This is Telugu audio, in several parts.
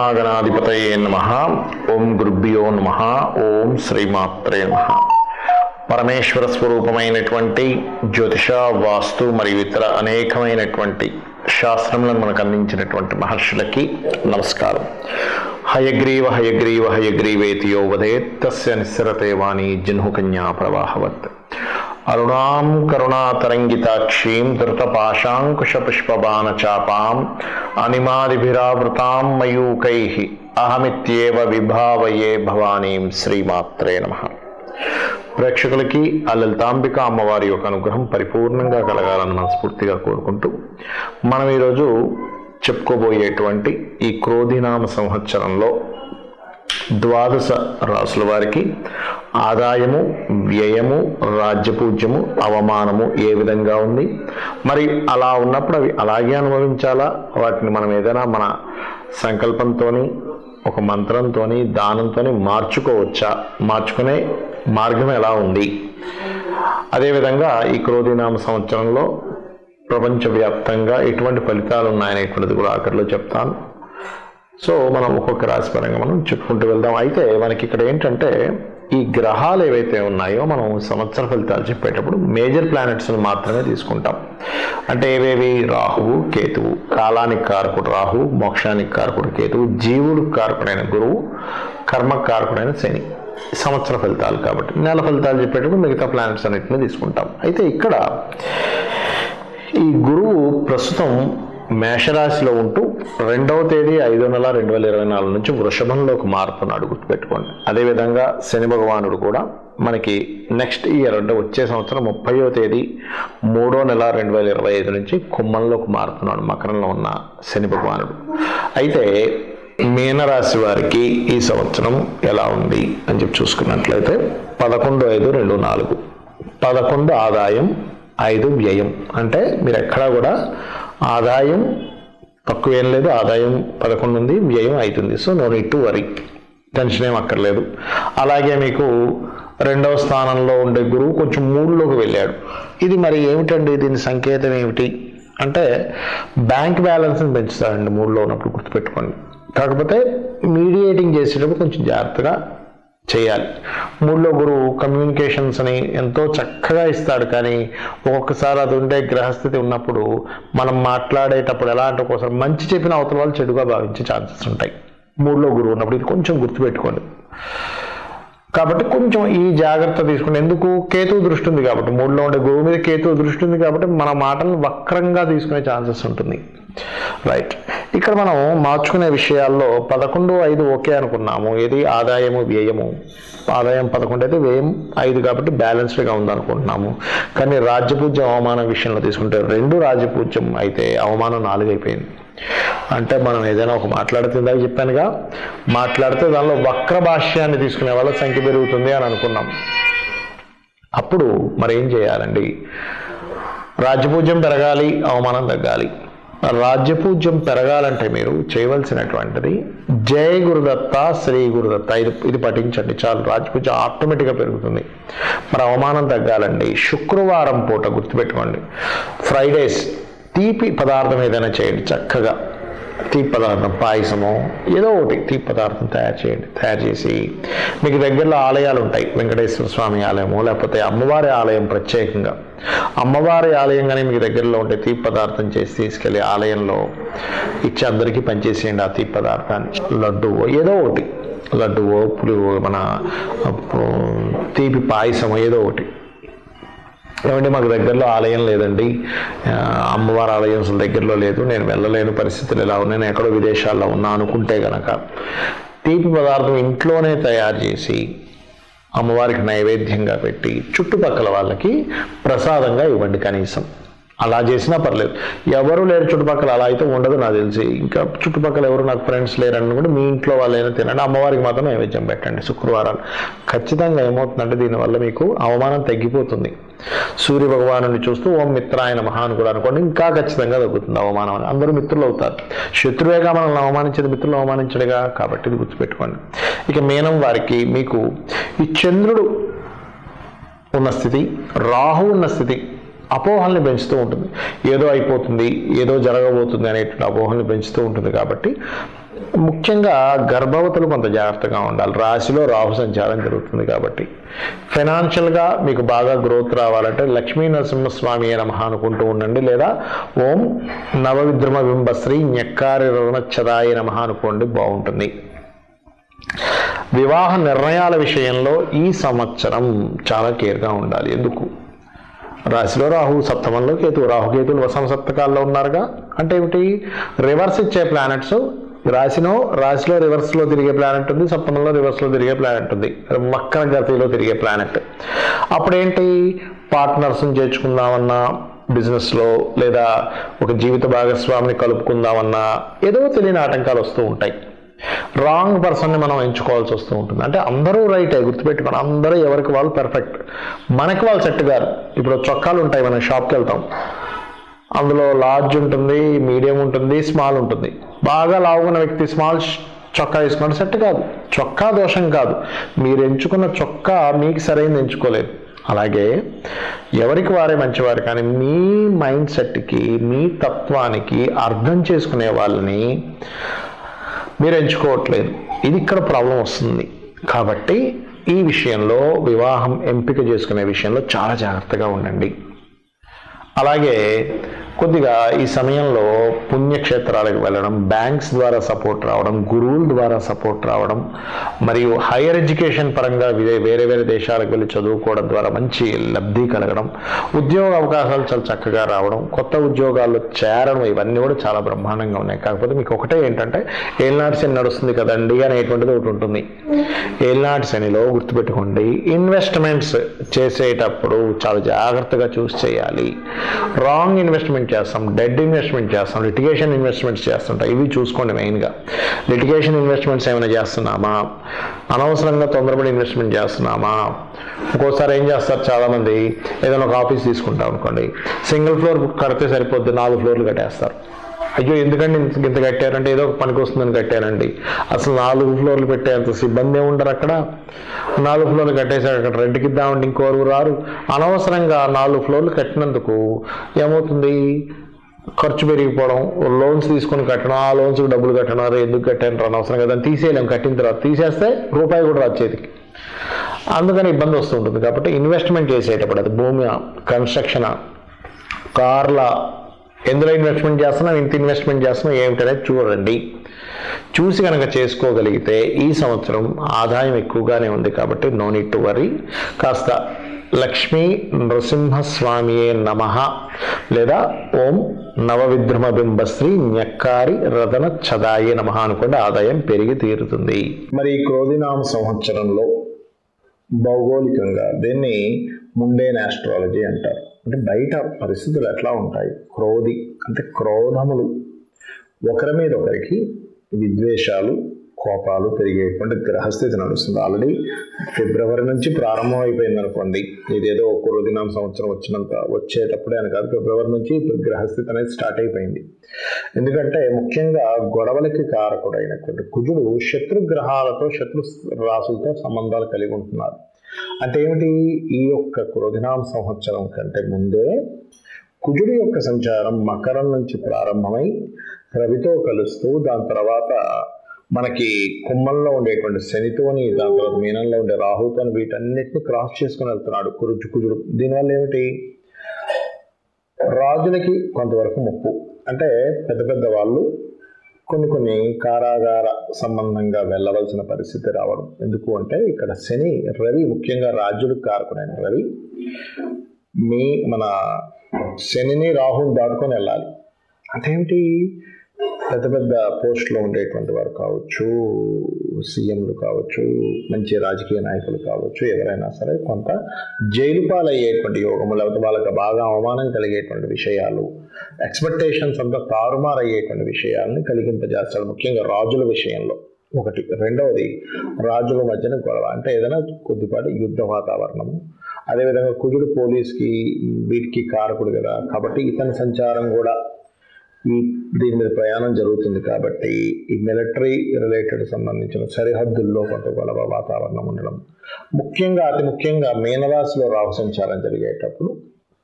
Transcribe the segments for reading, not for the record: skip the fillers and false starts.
మహాగణాధిపతయే నమః. ఓం గురుభ్యో నమః. ఓం శ్రీమాత్రే నమః. పరమేశ్వర స్వరూపమైనటువంటి జ్యోతిష, వాస్తు మరియు ఇతర అనేకమైనటువంటి శాస్త్రములను మనకు అందించినటువంటి మహర్షులకి నమస్కారం. హయగ్రీవ హయగ్రీవ హయగ్రీవేతి యో వదేత్ తస్య నిస్సరతే వాణి జహ్నుకన్యా ప్రవాహవత్. అరుణాం కరుణాతరంగితాక్షీం ధృతపాశాంకుశపుష్పబాణచాపాం అనిమాదిభిరావృతాం మయూకైః అహమిత్యేవ విభావయే భవానీం. శ్రీమాత్రే నమః. ప్రేక్షకులకి ఆ లలితాంబిక అమ్మవారి యొక్క అనుగ్రహం పరిపూర్ణంగా కలగాలని మనస్ఫూర్తిగా కోరుకుంటూ మనం ఈరోజు చెప్పుకోబోయేటువంటి ఈ క్రోధినామ సంవత్సరంలో ద్వాదశ రాసుల వారికి ఆదాయము, వ్యయము, రాజ్యపూజ్యము, అవమానము ఏ విధంగా ఉంది, మరి అలా ఉన్నప్పుడు అవి అలాగే అనుభవించాలా, వాటిని మనం ఏదైనా మన సంకల్పంతో, ఒక మంత్రంతో, దానంతో మార్చుకోవచ్చా, మార్చుకునే మార్గం ఎలా ఉంది, అదేవిధంగా ఈ క్రోధినామ సంవత్సరంలో ప్రపంచవ్యాప్తంగా ఎటువంటి ఫలితాలు ఉన్నాయనేటువంటిది కూడా ఆఖరిలో చెప్తాను. సో మనం ఒక్కొక్క రాశి పరంగా మనం చెప్పుకుంటూ వెళ్దాం. అయితే మనకి ఇక్కడ ఏంటంటే ఈ గ్రహాలు ఏవైతే ఉన్నాయో మనం సంవత్సర ఫలితాలు చెప్పేటప్పుడు మేజర్ ప్లానెట్స్ని మాత్రమే తీసుకుంటాం. అంటే ఏవేవి? రాహువు, కేతువు. కాలానికి కారకుడు రాహువు, మోక్షానికి కారకుడు కేతువు, జీవుడికి కారకుడైన గురువు, కర్మకారకుడైన శని. సంవత్సర ఫలితాలు కాబట్టి నెల ఫలితాలు చెప్పేటప్పుడు మిగతా ప్లానెట్స్ అన్నింటినీ తీసుకుంటాం. అయితే ఇక్కడ ఈ గురువు ప్రస్తుతం మేషరాశిలో ఉంటూ 2వ తేదీ 5వ నెల 2024 నుంచి వృషభంలోకి మారుతున్నాడు, గుర్తుపెట్టుకోండి. అదేవిధంగా శని భగవానుడు కూడా మనకి నెక్స్ట్ ఇయర్ అంటే వచ్చే సంవత్సరం 30వ తేదీ 3వ నెల 2025 నుంచి కుంభంలోకి మారుతున్నాడు, మకరంలో ఉన్న శని భగవానుడు. అయితే మీనరాశి వారికి ఈ సంవత్సరం ఎలా ఉంది అని చెప్పి చూసుకున్నట్లయితే 11/5/24, 11 ఆదాయం, 5 వ్యయం. అంటే మీరు ఎక్కడా కూడా ఆదాయం తక్కువ ఏం లేదు, ఆదాయం 11 ఉంది, వ్యయం 5 ఉంది. So no need to worry, tension ఏం అక్కర్లేదు. అలాగే మీకు 2వ స్థానంలో ఉండే గురువు కొంచెం 3లోకి వెళ్ళాడు. ఇది మరి ఏమిటండి, దీని సంకేతం ఏమిటి అంటే బ్యాంక్ బ్యాలెన్స్ని పెంచుతాడండి 3లో ఉన్నప్పుడు, గుర్తుపెట్టుకోండి. కాకపోతే మీడియేటింగ్ చేసేటప్పుడు కొంచెం జాగ్రత్తగా చేయాలి. 3లో గురువు కమ్యూనికేషన్స్ని ఎంతో చక్కగా ఇస్తాడు, కానీ ఒక్కొక్కసారి అది ఉండే గ్రహస్థితి ఉన్నప్పుడు మనం మాట్లాడేటప్పుడు ఎలా అంటే ఒక్కోసారి మంచి చెప్పిన అవతల వాళ్ళు చెడుగా భావించే ఛాన్సెస్ ఉంటాయి 3లో గురువు ఉన్నప్పుడు. ఇది కొంచెం గుర్తుపెట్టుకోండి. కాబట్టి కొంచెం ఈ జాగ్రత్త తీసుకుని, ఎందుకు? కేతువు దృష్టి ఉంది కాబట్టి, 3లో ఉండే గురువు మీద కేతువు దృష్టి ఉంది కాబట్టి మన మాటలను వక్రంగా తీసుకునే ఛాన్సెస్ ఉంటుంది. రైట్. ఇక్కడ మనం మార్చుకునే విషయాల్లో 11/5 ఓకే అనుకున్నాము. ఏది? ఆదాయము, వ్యయము. ఆదాయం 11 అయితే వ్యయం 5 కాబట్టి బ్యాలెన్స్డ్గా ఉందనుకుంటున్నాము. కానీ రాజ్యపూజ్యం, అవమానం విషయంలో తీసుకుంటే 2 రాజ్యపూజ్యం అయితే అవమానం 4 అయిపోయింది. అంటే మనం ఏదైనా ఒక మాట్లాడితే, ఇందాక చెప్పానుగా, మాట్లాడితే దానిలో వక్ర భాష్యాన్ని తీసుకునే వాళ్ళ సంఖ్య పెరుగుతుంది అని అనుకున్నాం. అప్పుడు మరి ఏం చేయాలండి? రాజ్యపూజ్యం పెరగాలి, అవమానం తగ్గాలి. రాజ్యపూజ్యం పెరగాలంటే మీరు చేయవలసినటువంటిది జయ గురుదత్త, శ్రీ గురుదత్త, ఇది పఠించండి చాలు. రాజ్యపూజ్యం ఆటోమేటిక్గా పెరుగుతుంది. మరి అవమానం తగ్గాలండి, శుక్రవారం పూట గుర్తుపెట్టుకోండి, ఫ్రైడేస్ తీపి పదార్థం ఏదైనా చేయండి. చక్కగా తీపి పదార్థం, పాయసము, ఏదో ఒకటి తీపి పదార్థం తయారు చేయండి. తయారు చేసి మీకు దగ్గరలో ఆలయాలు ఉంటాయి, వెంకటేశ్వర స్వామి ఆలయము, లేకపోతే అమ్మవారి ఆలయం, ప్రత్యేకంగా అమ్మవారి ఆలయం కానీ మీకు దగ్గరలో ఉంటే తీపి పదార్థం చేసి తీసుకెళ్ళి ఆలయంలో ఇచ్చి అందరికీ పనిచేసేయండి. ఆ తీపి పదార్థాన్ని లడ్డువో ఏదో ఒకటి, లడ్డువో, పులివో, మన తీపి పాయసమో ఏదో ఒకటి. ఏమంటే మాకు దగ్గరలో ఆలయం లేదండి, అమ్మవారి ఆలయం అసలు దగ్గరలో లేదు, నేను వెళ్ళలేను, పరిస్థితులు ఎలా ఉన్నాయి, నేను ఎక్కడో విదేశాల్లో ఉన్నా అనుకుంటే కనుక తీపి పదార్థం ఇంట్లోనే తయారు చేసి అమ్మవారికి నైవేద్యంగా పెట్టి చుట్టుపక్కల వాళ్ళకి ప్రసాదంగా ఇవ్వండి. కనీసం అలా చేసినా పర్లేదు. ఎవరు లేరు చుట్టుపక్కల, అలా అయితే ఉండదు నాకు తెలిసి. ఇంకా చుట్టుపక్కల ఎవరు నాకు ఫ్రెండ్స్ లేరని కూడా మీ ఇంట్లో వాళ్ళైనా తినండి, అమ్మవారికి మాత్రం నైవేద్యం పెట్టండి శుక్రవారాలు. ఖచ్చితంగా ఏమవుతుందంటే దీనివల్ల మీకు అవమానం తగ్గిపోతుంది. సూర్య భగవాను చూస్తూ ఓం మిత్రాయ నమః అని కూడా అనుకోండి, ఇంకా ఖచ్చితంగా తగ్గుతుంది అవమానం. అందరూ మిత్రులు అవుతారు. శత్రువేగా మనల్ని అవమానించేది మిత్రులు అవమానించడుగా, కాబట్టి ఇది గుర్తుపెట్టుకోండి. ఇక మీనం వారికి మీకు ఈ చంద్రుడు ఉన్న స్థితి, రాహు ఉన్న స్థితి అపోహల్ని పెంచుతూ ఉంటుంది. ఏదో అయిపోతుంది, ఏదో జరగబోతుంది అనేటువంటి అపోహల్ని పెంచుతూ ఉంటుంది. కాబట్టి ముఖ్యంగా గర్భవతులు కొంత జాగ్రత్తగా ఉండాలి. రాశిలో రాహు సంచారం జరుగుతుంది కాబట్టి ఫైనాన్షియల్గా మీకు బాగా గ్రోత్ రావాలంటే లక్ష్మీ నరసింహస్వామి నమః అనుకుంటూ ఉండండి, లేదా ఓం నవవిద్రుమ బింబశ్రీ ఞక్కారి రవణచ్చదాయ నమః అనుకోండి, బాగుంటుంది. వివాహ నిర్ణయాల విషయంలో ఈ సంవత్సరం చాలా కేర్గా ఉండాలి. ఎందుకు? రాశిలో రాహు, సప్తమంలో కేతు. రాహుకేతులు వసమ సప్తకాల్లో ఉన్నారుగా. అంటే ఏమిటి? రివర్స్ ఇచ్చే ప్లానెట్స్ రాశిలో రివర్స్లో తిరిగే ప్లానెట్ ఉంది, సప్తమంలో రివర్స్లో తిరిగే ప్లానెట్ ఉంది, వక్ర గతిలో తిరిగే ప్లానెట్. అప్పుడేంటి? పార్ట్నర్స్ని చేర్చుకుందామన్నా, బిజినెస్లో లేదా ఒక జీవిత భాగస్వామిని కలుపుకుందామన్నా ఏదో తెలియని ఆటంకాలు వస్తూ ఉంటాయి. రాంగ్ పర్సన్ని మనం ఎంచుకోవాల్సి వస్తూ ఉంటుంది. అంటే అందరూ రైటే, గుర్తుపెట్టుకోండి, అందరూ ఎవరికి వాళ్ళు పర్ఫెక్ట్, మనకి వాళ్ళు సెట్ గారు. ఇప్పుడు చొక్కాలు ఉంటాయి, మనం షాప్కి వెళ్తాం, అందులో లార్జ్ ఉంటుంది, మీడియం ఉంటుంది, స్మాల్ ఉంటుంది. బాగా లావుకున్న వ్యక్తి స్మాల్ చొక్కా వేసుకున్నాడు, సెట్ కాదు. చొక్కా దోషం కాదు, మీరు ఎంచుకున్న చొక్కా మీకు సరైనది ఎంచుకోలేదు. అలాగే ఎవరికి వారే మంచివారు, కానీ మీ మైండ్ సెట్కి, మీ తత్వానికి అర్థం చేసుకునే వాళ్ళని మీరు ఎంచుకోవట్లేదు. ఇది ఇక్కడ ప్రాబ్లం వస్తుంది. కాబట్టి ఈ విషయంలో, వివాహం ఎంపిక చేసుకునే విషయంలో చాలా జాగ్రత్తగా ఉండండి. అలాగే కొద్దిగా ఈ సమయంలో పుణ్యక్షేత్రాలకు వెళ్ళడం, బ్యాంక్స్ ద్వారా సపోర్ట్ రావడం, గురువుల ద్వారా సపోర్ట్ రావడం, మరియు హైయర్ ఎడ్యుకేషన్ పరంగా వేరే వేరే దేశాలకు వెళ్ళి చదువుకోవడం ద్వారా మంచి లబ్ధి కలగడం, ఉద్యోగ అవకాశాలు చాలా చక్కగా రావడం, కొత్త ఉద్యోగాల్లో చేరడం, ఇవన్నీ కూడా చాలా బ్రహ్మాండంగా ఉన్నాయి. కాకపోతే మీకు ఒకటే ఏంటంటే, ఏలినాటి శని నడుస్తుంది కదండి అనేటువంటిది ఒకటి ఉంటుంది. ఏలినాటి శనిలో గుర్తుపెట్టుకోండి, ఇన్వెస్ట్మెంట్స్ చేసేటప్పుడు చాలా జాగ్రత్తగా చూసి చేయాలి. రాంగ్ ఇన్వెస్ట్మెంట్ చేస్తాం, డెడ్ ఇన్వెస్ట్మెంట్ చేస్తాం, లిటిగేషన్ ఇన్వెస్ట్మెంట్స్ చేస్తుంటాం. ఇవి చూసుకోండి. మెయిన్గా లిటిగేషన్ ఇన్వెస్ట్మెంట్స్ ఏమైనా చేస్తున్నామా, అనవసరంగా తొందరపడి ఇన్వెస్ట్మెంట్ చేస్తున్నామా. ఒక్కోసారి ఏం చేస్తారు చాలామంది, ఏదైనా ఒక ఆఫీస్ తీసుకుంటాం అనుకోండి, సింగిల్ ఫ్లోర్ కడితే సరిపోద్ది, 4 ఫ్లోర్లు కట్టేస్తారు. అయ్యో ఎందుకండి ఇంత కట్టారంటే, ఏదో ఒక పనికి వస్తుందని కట్టారండి. అసలు 4 ఫ్లోర్లు పెట్టేంత సిబ్బంది ఉండరు అక్కడ. 4 ఫ్లోర్లు కట్టేసారు, అక్కడ రెంట్కి ఇద్దామంటే ఇంకోరు రారు. అనవసరంగా 4 ఫ్లోర్లు కట్టినందుకు ఏమవుతుంది? ఖర్చు పెరిగిపోవడం, లోన్స్ తీసుకొని కట్టడం, ఆ లోన్స్కి డబ్బులు కట్టడం, ఎందుకు కట్టారు అనవసరంగా, దాన్ని తీసేయలేం. కట్టిన తర్వాత తీసేస్తే రూపాయి కూడా రాదు చేతికి, అందుకని ఇబ్బంది వస్తుంటుంది. కాబట్టి ఇన్వెస్ట్మెంట్ చేసేటప్పుడు, అది భూమి, కన్స్ట్రక్షన్, కార్ల, ఎందులో ఇన్వెస్ట్మెంట్ చేస్తున్నాం, ఇంత ఇన్వెస్ట్మెంట్ చేస్తున్నాం ఏమిటనేది చూడండి. చూసి కనుక చేసుకోగలిగితే ఈ సంవత్సరం ఆదాయం ఎక్కువగానే ఉంది. కాబట్టి నో నీడ్ టు వరీ. కాస్త లక్ష్మీ నృసింహస్వామియే నమః లేదా ఓం నవవిద్రుమ బింబశ్రీ ఞక్కారి రతన ఛదాయే నమః అనుకోండి, ఆదాయం పెరిగి తీరుతుంది. మరి ఈ క్రోధినామ సంవత్సరంలో భౌగోళికంగా దీన్ని ముండేన్ ఆస్ట్రాలజీ అంటారు. అంటే బయట పరిస్థితులు ఎట్లా ఉంటాయి? క్రోధి అంటే క్రోధములు, ఒకరి మీద ఒకరికి విద్వేషాలు, కోపాలు పెరిగేటువంటి గ్రహస్థితి నడుస్తుంది. ఆల్రెడీ ఫిబ్రవరి నుంచి ప్రారంభం అయిపోయింది అనుకోండి. ఇదేదో క్రోధినామ సంవత్సరం వచ్చేటప్పుడే అని కాదు, ఫిబ్రవరి నుంచి గ్రహస్థితి అనేది స్టార్ట్ అయిపోయింది. ఎందుకంటే ముఖ్యంగా గొడవలకి కారకుడైనటువంటి కుజుడు శత్రుగ్రహాలతో, శత్రు రాసులతో సంబంధాలు కలిగి ఉంటున్నారు. అంటే ఏమిటి? ఈ యొక్క క్రోధినామ సంవత్సరం కంటే ముందే కుజుడి యొక్క సంచారం మకరం నుంచి ప్రారంభమై రవితో కలుస్తూ, దాని తర్వాత మనకి కుంభంలో ఉండేటువంటి శనితోని, దాని తర్వాత మీనంలో ఉండే రాహుతోని, వీటన్నిటిని క్రాస్ చేసుకుని వెళ్తున్నాడు కుజుడు. దీనివల్ల ఏమిటి? రాజులకి కొంతవరకు ముప్పు. అంటే పెద్ద పెద్ద వాళ్ళు కొన్ని కారాగార సంబంధంగా వెళ్ళవలసిన పరిస్థితి రావడం. ఎందుకు అంటే ఇక్కడ శని, రవి, ముఖ్యంగా రాజులకు కారకుడైన రవి మన శనిని, రాహుని దాటుకొని వెళ్ళాలి. అంటే ఏమిటి? పెద్ద పెద్ద పోస్టులో ఉండేటువంటి వారు కావచ్చు, సీఎంలు కావచ్చు, మంచి రాజకీయ నాయకులు కావచ్చు, ఎవరైనా సరే కొంత జైలు పాలయ్యేటువంటి యోగము, లేకపోతే వాళ్ళకి బాగా అవమానం కలిగేటువంటి విషయాలు, ఎక్స్పెక్టేషన్స్ అంతా తారుమారయ్యేటువంటి విషయాలను కలిగింపజేస్తాడు, ముఖ్యంగా రాజుల విషయంలో. ఒకటి. రెండవది, రాజుల మధ్యన గొడవ, అంటే ఏదైనా కొద్దిపాటి యుద్ధ వాతావరణము. అదేవిధంగా కుజుడు పోలీస్కి, వీటికి కారకుడు కదా, కాబట్టి ఇతని సంచారం కూడా దీని మీద ప్రయాణం జరుగుతుంది. కాబట్టి ఈ మిలిటరీ రిలేటెడ్ సంబంధించిన సరిహద్దుల్లో కొంత గొడవ వాతావరణం ఉండడం, ముఖ్యంగా అతి ముఖ్యంగా మీనరాశిలో రాహు సంచారం జరిగేటప్పుడు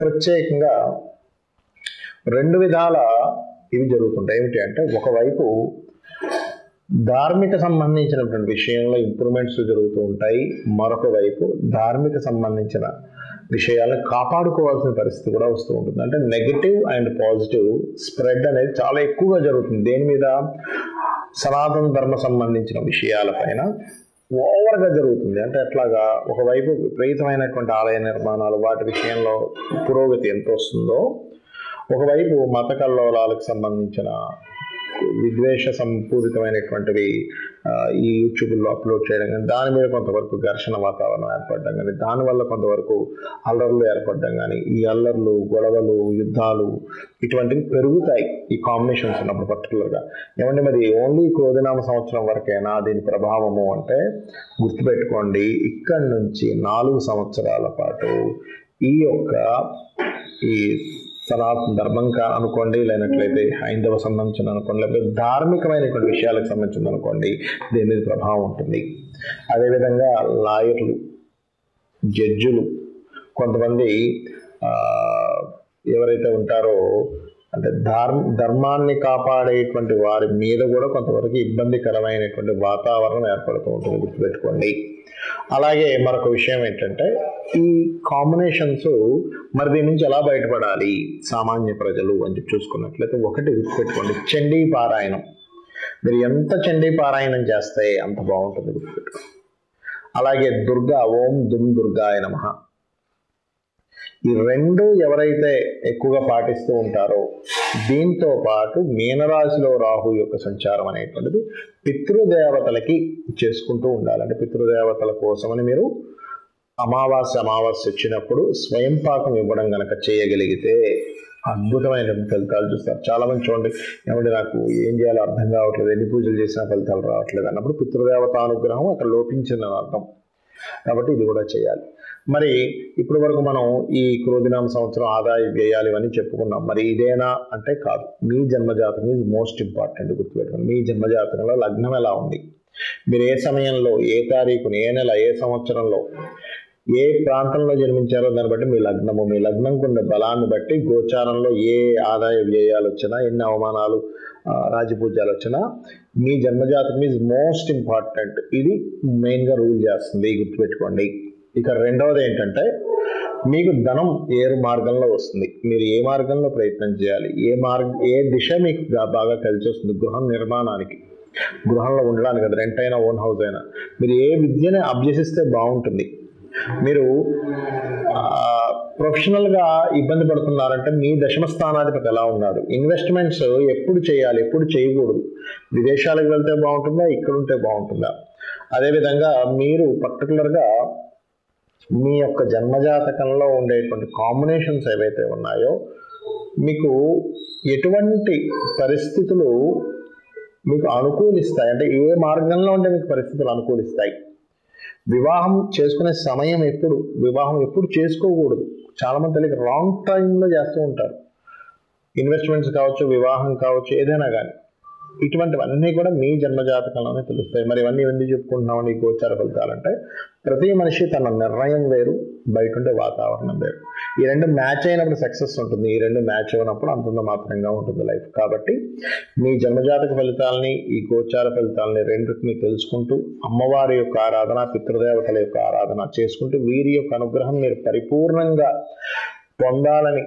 ప్రత్యేకంగా 2 విధాల ఇవి జరుగుతుంటాయి. ఏమిటి అంటే, ఒకవైపు ధార్మిక సంబంధించినటువంటి విషయంలో ఇంప్రూవ్మెంట్స్ జరుగుతూ ఉంటాయి. మరొక వైపు ధార్మిక సంబంధించిన విషయాలను కాపాడుకోవాల్సిన పరిస్థితి కూడా వస్తూ ఉంటుంది. అంటే నెగటివ్ అండ్ పాజిటివ్ స్ప్రెడ్ అనేది చాలా ఎక్కువగా జరుగుతుంది. దేని మీద? సనాతన ధర్మ సంబంధించిన విషయాలపైన ఓవర్గా జరుగుతుంది. అంటే ఎట్లాగా, ఒకవైపు విపరీతమైనటువంటి ఆలయ నిర్మాణాలు, వాటి విషయంలో పురోగతి ఎంత వస్తుందో, ఒకవైపు మత కల్లోలాలకు సంబంధించిన విద్వేష సంపూరితమైనటువంటివి ఈ యూట్యూబ్లో అప్లోడ్ చేయడం కానీ, దాని మీద కొంతవరకు ఘర్షణ వాతావరణం ఏర్పడడం కానీ, దానివల్ల కొంతవరకు అల్లర్లు ఏర్పడడం కానీ, ఈ అల్లర్లు, గొడవలు, యుద్ధాలు ఇటువంటివి పెరుగుతాయి ఈ కాంబినేషన్స్ ఉన్నప్పుడు పర్టికులర్గా. ఏమంటే మరి ఓన్లీ క్రోధినామ సంవత్సరం వరకైనా దీని ప్రభావము అంటే, గుర్తుపెట్టుకోండి, ఇక్కడి నుంచి 4 సంవత్సరాల పాటు ఈ సనాతన ధర్మం అనుకోండి, లేనట్లయితే హైందవ సంబంధించిన అనుకోండి, లేకపోతే ధార్మికమైనటువంటి విషయాలకు సంబంధించింది అనుకోండి, దీని మీద ప్రభావం ఉంటుంది. అదేవిధంగా లాయర్లు, జడ్జులు, కొంతమంది ఎవరైతే ఉంటారో అంటే ధర్మాన్ని కాపాడేటువంటి వారి మీద కూడా కొంతవరకు ఇబ్బందికరమైనటువంటి వాతావరణం ఏర్పడుతూ ఉంటుంది, గుర్తుపెట్టుకోండి. అలాగే మరొక విషయం ఏంటంటే, ఈ కాంబినేషన్స్ మరి దీని నుంచి ఎలా బయటపడాలి సామాన్య ప్రజలు అని చెప్పి చూసుకున్నట్లయితే, ఒకటి గుర్తుపెట్టుకోండి, చండీ పారాయణం. మీరు ఎంత చండీ పారాయణం చేస్తే అంత బాగుంటుంది, గుర్తుపెట్టుకోండి. అలాగే దుర్గా, ఓం దుమ్ దుర్గాయ నమః. ఈ రెండు ఎవరైతే ఎక్కువగా పాటిస్తూ ఉంటారో, దీంతో పాటు మీనరాశిలో రాహు యొక్క సంచారం అనేటువంటిది పితృదేవతలకి చేసుకుంటూ ఉండాలి. అంటే పితృదేవతల కోసమని మీరు అమావాస్య వచ్చినప్పుడు స్వయం పాకం ఇవ్వడం కనుక చేయగలిగితే అద్భుతమైన ఫలితాలు చూస్తారు. చాలా మంది చూడండి, ఏమంటే నాకు ఏం చేయాలో అర్థం కావట్లేదు, ఎన్ని పూజలు చేసినా ఫలితాలు రావట్లేదు అన్నప్పుడు పితృదేవత అనుగ్రహం అక్కడ లోపించిందని అర్థం. కాబట్టి ఇది కూడా చేయాలి. మరి ఇప్పటి వరకు మనం ఈ క్రోధినామ సంవత్సరం ఆదాయ వ్యయాలు ఇవన్నీ చెప్పుకున్నాం. మరి ఇదేనా అంటే కాదు. మీ జన్మజాతకం ఈజ్ మోస్ట్ ఇంపార్టెంట్, గుర్తుపెట్టుకోండి. మీ జన్మజాతకంలో లగ్నం ఎలా ఉంది, మీరు ఏ సమయంలో, ఏ తారీఖుని, ఏ నెల, ఏ సంవత్సరంలో, ఏ ప్రాంతంలో జన్మించారో దాన్ని బట్టి మీ లగ్నంకు ఉన్న బలాన్ని బట్టి గోచారంలో ఏ ఆదాయ వ్యయాలు వచ్చినా, ఎన్ని అవమానాలు, రాజపూజ్యాలు వచ్చినా మీ జన్మజాతకం ఈజ్ మోస్ట్ ఇంపార్టెంట్. ఇది మెయిన్గా రూల్ చేస్తుంది, గుర్తుపెట్టుకోండి. ఇక రెండవది ఏంటంటే, మీకు ధనం ఏ మార్గంలో వస్తుంది, మీరు ఏ మార్గంలో ప్రయత్నం చేయాలి, ఏ దిశ మీకు బాగా కలిసి వస్తుంది గృహం నిర్మాణానికి, గృహంలో ఉండడానికి, అది రెంట్ అయినా ఓన్ హౌస్ అయినా, మీరు ఏ విద్యని అభ్యసిస్తే బాగుంటుంది. మీరు ప్రొఫెషనల్గా ఇబ్బంది పడుతున్నారంటే మీ దశమ స్థానాధిపతి ఎలా ఉన్నాడు, ఇన్వెస్ట్మెంట్స్ ఎప్పుడు చేయాలి, ఎప్పుడు చేయకూడదు, విదేశాలకు వెళ్తే బాగుంటుందా, ఇక్కడ ఉంటే బాగుంటుందా. అదేవిధంగా మీరు పర్టికులర్గా మీ యొక్క జన్మజాతకంలో ఉండేటువంటి కాంబినేషన్స్ ఏవైతే ఉన్నాయో, మీకు ఎటువంటి పరిస్థితులు మీకు అనుకూలిస్తాయి, అంటే ఏ మార్గంలో ఉంటే మీకు పరిస్థితులు అనుకూలిస్తాయి. వివాహం చేసుకునే సమయం ఎప్పుడు, వివాహం ఎప్పుడు చేసుకోకూడదు, చాలామంది తెలియక రాంగ్ టైంలో చేస్తూ ఉంటారు. ఇన్వెస్ట్మెంట్స్ కావచ్చు, వివాహం కావచ్చు, ఏదైనా కానీ ఇటువంటివన్నీ కూడా మీ జన్మజాతకంలోనే తెలుస్తాయి. మరి ఇవన్నీ ఎందుకు చెప్పుకుంటున్నామని ఈ గోచార ఫలితాలంటే, ప్రతి మనిషి తన నిర్ణయం వేరు, బయట ఉండే వాతావరణం వేరు. ఈ రెండు మ్యాచ్ అయినప్పుడు సక్సెస్ ఉంటుంది, ఈ రెండు మ్యాచ్ అయినప్పుడు అంతంత మాత్రంగా ఉంటుంది లైఫ్. కాబట్టి మీ జన్మజాతక ఫలితాలని, ఈ గోచార ఫలితాలని రెండింటిని తెలుసుకుంటూ, అమ్మవారి యొక్క ఆరాధన, పితృదేవతల యొక్క ఆరాధన చేసుకుంటూ వీరి యొక్క అనుగ్రహం మీరు పరిపూర్ణంగా పొందాలని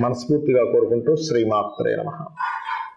మనస్ఫూర్తిగా కోరుకుంటూ శ్రీమాత్రే నమః.